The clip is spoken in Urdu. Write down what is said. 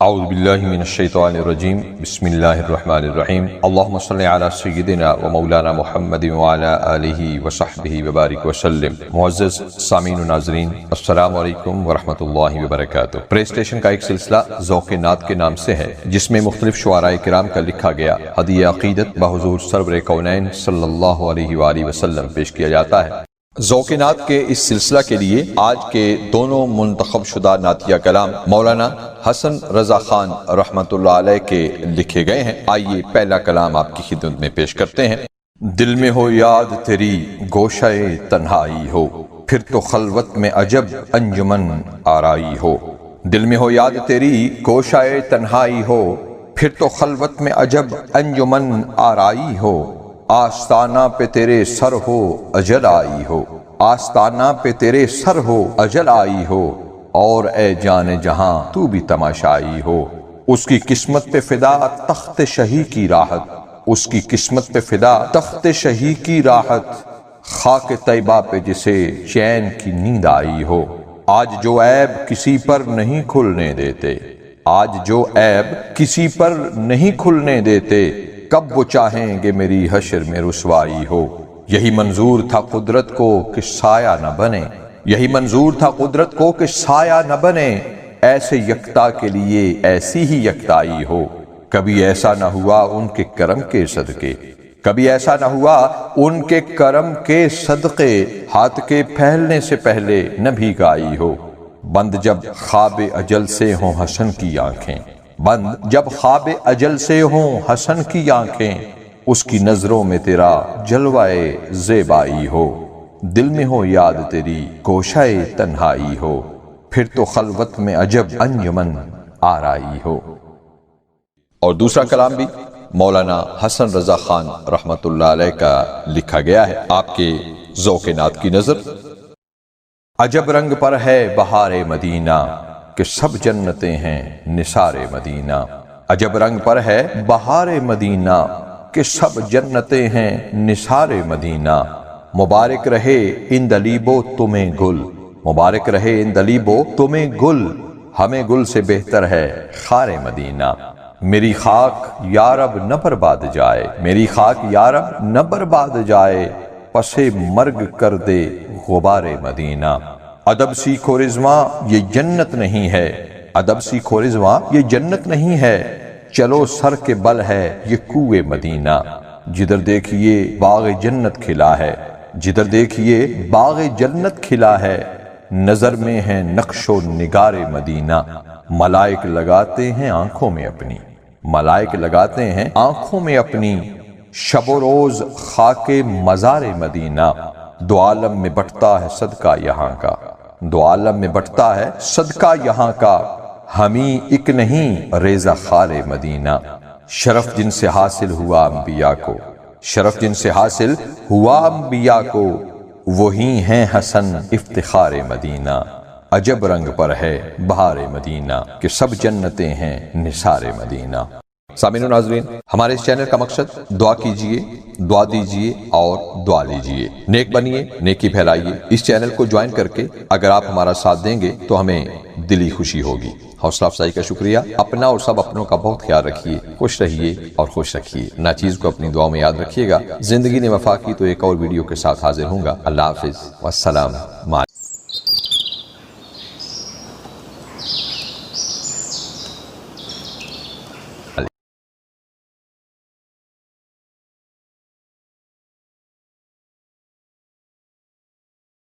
اعوذ باللہ من الشیطان الرجیم بسم اللہ الرحمن الرحیم اللہم صلی علی سیدنا و مولانا محمد وعلی آلہ وصحبہ وبارک وسلم۔ معزز سامعین و ناظرین، السلام علیکم ورحمۃ اللہ وبرکاتہ۔ پلے اسٹیشن کا ایک سلسلہ ذوق نعت کے نام سے ہے، جس میں مختلف شعراء کرام کا لکھا گیا ہدیہ عقیدت بحضور سرور کونین صلی اللہ علیہ وآلہ وسلم پیش کیا جاتا ہے۔ ذوق نعت کے اس سلسلہ کے لیے آج کے دونوں منتخب شدہ نعتیہ کلام مولانا حسن رضا خان رحمۃ اللہ علیہ کے لکھے گئے ہیں۔ آئیے پہلا کلام آپ کی خدمت میں پیش کرتے ہیں۔ دل میں ہو یاد تیری گوشہ تنہائی ہو، پھر تو خلوت میں عجب انجمن آرائی ہو۔ دل میں ہو یاد تیری گوشہ تنہائی ہو، پھر تو خلوت میں عجب انجمن آرائی ہو۔ آستانہ پہ تیرے سر ہو اجل آئی ہو، آستانہ پہ تیرے سر ہو اجل آئی ہو، اور اے جان جہاں تو بھی تماشائی ہو۔ اس کی قسمت پہ فدا تخت شہی کی راحت، اس کی قسمت پہ فدا تخت شہی کی راحت، خاک طیبہ پہ جسے چین کی نیند آئی ہو۔ آج جو عیب کسی پر نہیں کھلنے دیتے، آج جو عیب کسی پر نہیں کھلنے دیتے، کب وہ چاہیں گے میری حشر میں رسوائی ہو۔ یہی منظور تھا قدرت کو کہ سایہ نہ بنے، یہی منظور تھا قدرت کو کہ سایہ نہ بنے، ایسے یکتا کے لیے ایسی ہی یکتائی ہو۔ کبھی ایسا نہ ہوا ان کے کرم کے صدقے، کبھی ایسا نہ ہوا ان کے کرم کے صدقے، ہاتھ کے پھیلنے سے پہلے نہ بھیگائی ہو۔ بند جب خواب اجل سے ہوں حسن کی آنکھیں، بند جب خواب اجل سے ہوں حسن کی آنکھیں، اس کی نظروں میں تیرا جلوہ زیبائی ہو۔ دل میں ہو یاد تیری گوشہ تنہائی ہو، پھر تو خلوت میں عجب انجمن آرائی ہو۔ اور دوسرا کلام بھی مولانا حسن رضا خان رحمۃ اللہ علیہ کا لکھا گیا ہے، آپ کے ذوق نعت کی نظر۔ عجب رنگ پر ہے بہار مدینہ کہ سب جنتیں ہیں نثار مدینہ، عجب رنگ پر ہے بہار مدینہ کہ سب جنتیں ہیں نثار مدینہ۔ مبارک رہے ان دلیبو تمہیں گل، مبارک رہے ان دلیبو تمہیں گل، ہمیں گل سے بہتر ہے خار مدینہ۔ میری خاک یا رب نہ برباد جائے، میری خاک یا رب نہ برباد جائے، پسے مرگ کر دے غبار مدینہ۔ ادب سیکھو رضواں یہ جنت نہیں ہے، ادب سیکھو رضواں یہ جنت نہیں ہے، چلو سر کے بل ہے یہ کوئے مدینہ۔ جدھر دیکھیے باغ جنت کھلا ہے، جدھر دیکھیے باغ جنت کھلا ہے، نظر میں ہے نقش و نگار مدینہ۔ ملائک لگاتے ہیں آنکھوں میں اپنی، ملائک لگاتے ہیں آنکھوں میں اپنی، شب و روز خاک مزار مدینہ۔ دو عالم میں بٹتا ہے صدقہ یہاں کا، دو عالم میں بٹتا ہے صدقہ یہاں کا، ہمیں ایک نہیں ریزہ خار مدینہ۔ شرف جن سے حاصل ہوا انبیاء کو، شرف جن سے حاصل ہوا انبیاء کو، وہی ہیں حسن افتخار مدینہ۔ عجب رنگ پر ہے بہار مدینہ کہ سب جنتیں ہیں نثار مدینہ۔ سامعین و ناظرین، ہمارے اس چینل کا مقصد دعا کیجئے، دعا دیجئے اور دعا لیجئے، نیک بنیے، نیکی پھیلائیے۔ اس چینل کو جوائن کر کے اگر آپ ہمارا ساتھ دیں گے تو ہمیں دلی خوشی ہوگی۔ حوصلہ افزائی کا شکریہ۔ اپنا اور سب اپنوں کا بہت خیال رکھیے، خوش رہیے اور خوش رکھیے۔ ناچیز کو اپنی دعاؤں میں یاد رکھیے گا۔ زندگی نے وفا کی تو ایک اور ویڈیو کے ساتھ حاضر ہوں گا۔ اللہ حافظ والسلام علیکم۔